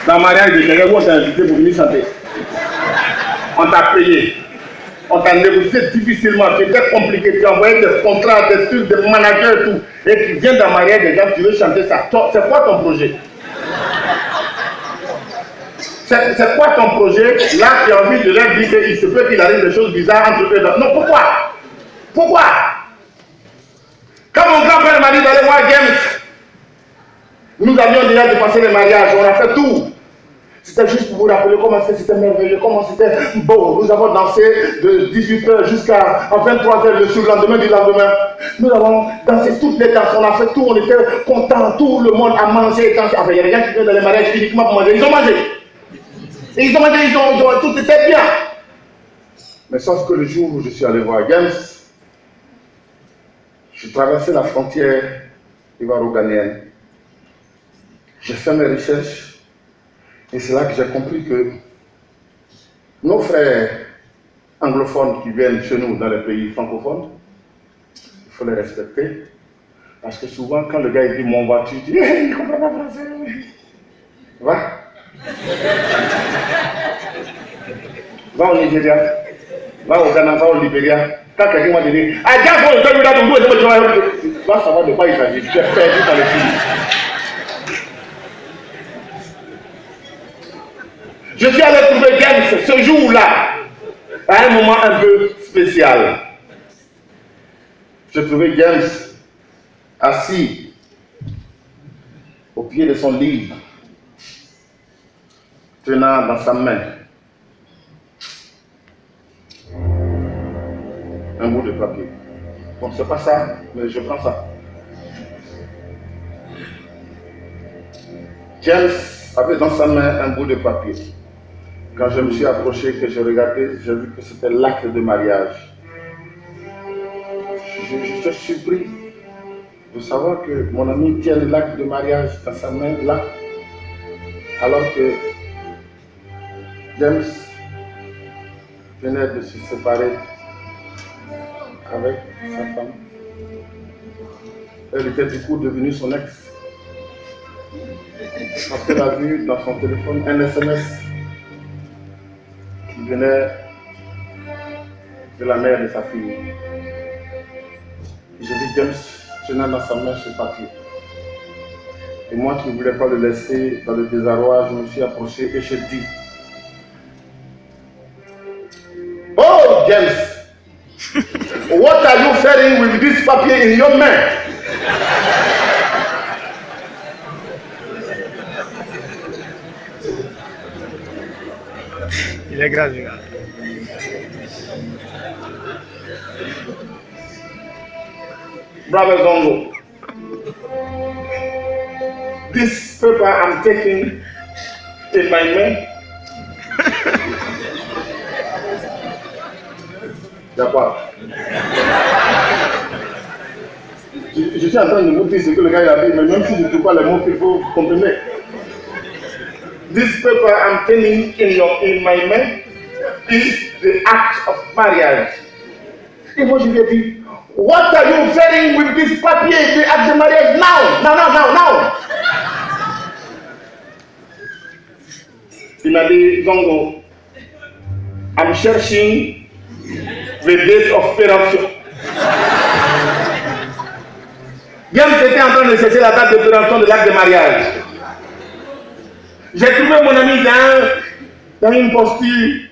Dans le mariage de quelqu'un, on t'a invité pour venir chanter. On t'a payé. On t'a négocié difficilement, c'était compliqué. Tu as envoyé des contrats, des trucs, des managers et tout. Et tu viens dans le mariage des gens, tu veux chanter ça. C'est quoi ton projet? C'est quoi ton projet? Là, tu as envie de leur dire qu'il se peut qu'il arrive des choses bizarres entre eux. Non, pourquoi? Pourquoi? Quand mon grand-père m'a dit d'aller voir James, nous avions déjà dépassé les mariages, on a fait tout. C'était juste pour vous rappeler comment c'était merveilleux, comment c'était beau. Nous avons dansé de 18h jusqu'à 23h le surlendemain du lendemain. Nous avons dansé toutes les danses, on a fait tout, on était contents, tout le monde a mangé. Enfin, il y a des gens qui viennent dans les mariages uniquement pour manger. Ils ont mangé. Et ils ont mangé, tout était bien. Mais sauf que le jour où je suis allé voir James, je traversais la frontière ivoiro-ghanéenne. J'ai fait mes recherches et c'est là que j'ai compris que nos frères anglophones qui viennent chez nous dans les pays francophones, il faut les respecter. Parce que souvent, quand le gars il dit mon voiture, tu dis il ne comprend pas français. Va. Va au Nigeria, va au Ghana, va au Libéria. Quand quelqu'un m'a dit, ah, tiens, il faut le faire, tu vas savoir de quoi il s'agit. Tu es perdu dans le film. Je suis allé trouver James ce jour-là, à un moment un peu spécial. J'ai trouvé James assis au pied de son livre, tenant dans sa main un bout de papier. Bon, c'est pas ça, mais je prends ça. James avait dans sa main un bout de papier. Quand je me suis approché, que je regardais, j'ai vu que c'était l'acte de mariage. Je suis surpris de savoir que mon ami tient l'acte de mariage dans sa main là, alors que James venait de se séparer avec sa femme. Elle était du coup devenue son ex. Parce qu'elle a vu dans son téléphone un SMS qui venait de la mère de sa fille. J'ai vu James tenant dans sa main ce papier. Et moi qui ne voulais pas le laisser dans le désarroi, je me suis approché et j'ai dit, oh James, what are you ferrying with this papier in your main? Il est grave, gars. Brother Zongo, this paper I'm taking in my main. D'accord. Je suis en train de vous dire ce que le gars a dit, mais même si je ne trouve pas les mots qu'il faut comprendre. This paper I'm taking in my main is the act of marriage. Et moi je lui ai dit, what are you saying with this papier, the act of marriage now? Il m'a dit, Zongo, I'm searching the date of péremption. James était en train de chercher la date de péremption de l'acte de mariage. J'ai trouvé mon ami dans une posture.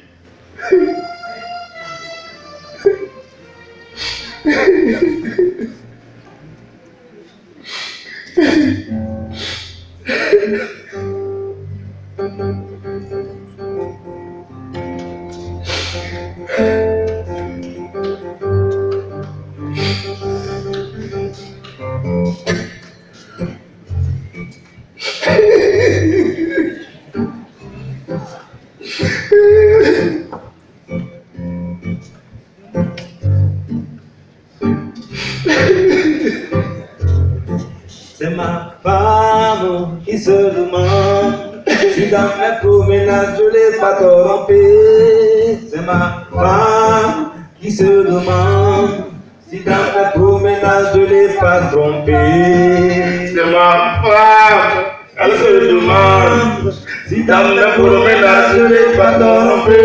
C'est ma femme qui se demande si dans mes promenades je l'ai pas trompée. C'est ma femme qui se demande si dans mes promenades je l'ai pas trompée. C'est ma femme qui se demande Si t'emmènes pour le ménage, je l'ai pas trompé.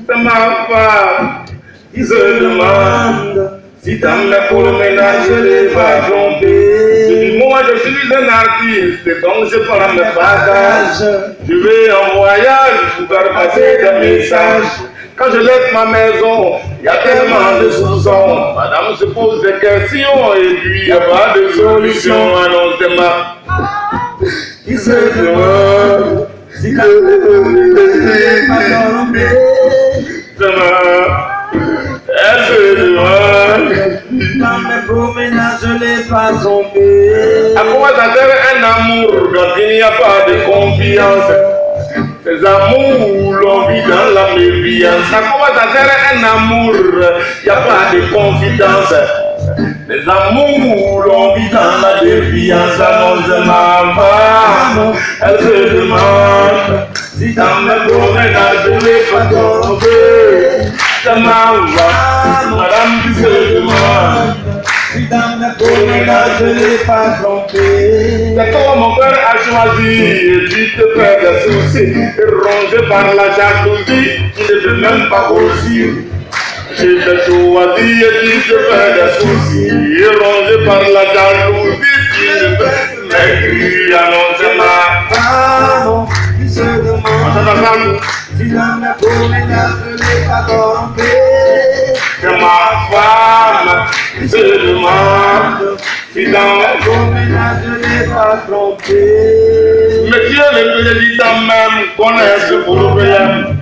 C'est ma femme qui se demande. Si t'emmènes pour le ménage, je l'ai pas trompé. Moi je suis un artiste, donc je prends mes bagages. Je vais en voyage pour faire passer des messages. Quand je laisse ma maison, il y a tellement de soupçons. Madame se pose des questions et puis il n'y a pas de solution. Alors c'est ma qui se demande si t'as elle se demande. Dans mes promenades, je l'ai pas trompé. À quoi ça sert un amour quand il n'y a pas de confiance? Ces amours l'on vit dans la méfiance. À quoi ça sert un amour? Il n'y a pas de confidence. Les amours l'on vit dans la défiance. Annonce ma femme, elle se demande si dans mes promenades je l'ai pas trompé. C'est ma femme, madame qui se demande Si dans mes promenades, je l'ai pas trompé. c'est toi mon père a choisi et tu te fais des soucis. Rongé par la jalousie, tu ne veux même pas grossir. Je t'ai choisi et tu te fais des soucis. Rongé par la jalousie, tu ne veux maigrir. Annonce ma Femme qui se demande si dans mes promenades, je l'ai pas trompé. c'est ma femme qui se demande si dans mes Promenade, je l'ai pas trompé. Monsieur le président même connaît ce problème.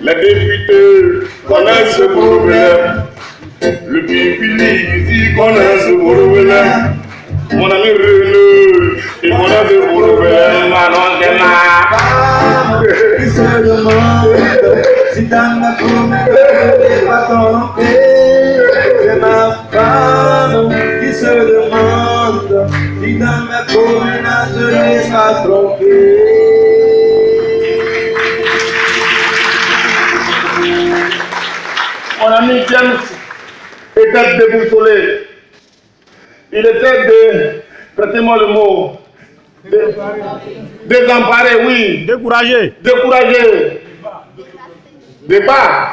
Les députés connaissent ce problème. Le public ici connaît ce problème. Mon ami René, il connaît ce problème. Alors c'est ma Femme qui se demande si dans mes promenades, je l'ai pas trompé. C'est ma femme qui se demande si dans mes promenades, je l'ai pas trompé. Mon ami James était déboussolé. Il était prêtez-moi le mot. Désemparé, oui. Découragé. Découragé. Débat.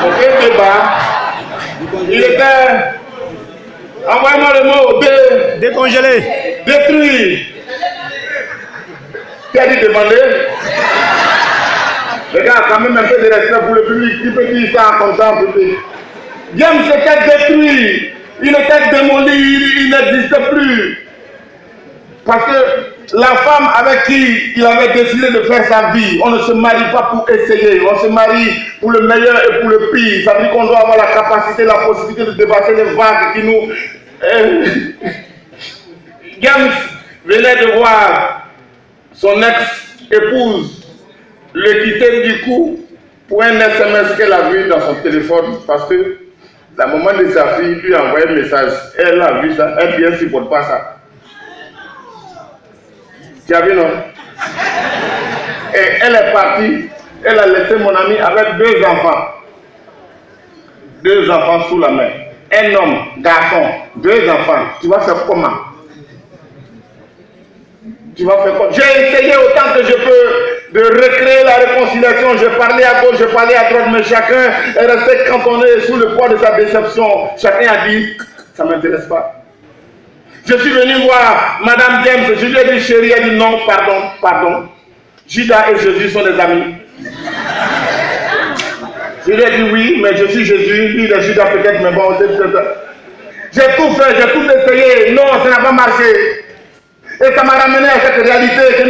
Ok, débat. Il était. Envoyez-moi le mot. Décongelé. Détruit. Qui a dit demander? Les gars, quand même un peu de respect pour le public. Qui peut dire ça comme ça en public? James était détruit. Il était démoli. Il n'existe plus. Parce que la femme avec qui il avait décidé de faire sa vie, on ne se marie pas pour essayer. On se marie pour le meilleur et pour le pire. Ça veut dire qu'on doit avoir la capacité, la possibilité de dépasser les vagues qui nous... James venait de voir son ex-épouse le quitter du coup pour un SMS qu'elle a vu dans son téléphone parce que la maman de sa fille lui a envoyé un message. Elle a vu ça, elle ne supporte pas ça. Tu as vu, non? Et elle est partie, elle a laissé mon ami avec 2 enfants. 2 enfants sous la main. Un homme, garçon, 2 enfants. Tu vas faire comment? Tu vas faire quoi? J'ai essayé autant que je peux de recréer la réconciliation. J'ai parlé à gauche, j'ai parlé à droite, mais chacun est resté cantonné sous le poids de sa déception. Chacun a dit, ça ne m'intéresse pas. Je suis venu voir Madame James, je lui ai dit chérie, elle dit non, pardon. Judas et Jésus sont des amis. Je lui ai dit oui, mais je suis Jésus, lui il est Judas peut-être, mais bon, j'ai tout fait, j'ai tout essayé, non, ça n'a pas marché. Et ça m'a ramené à cette réalité que nous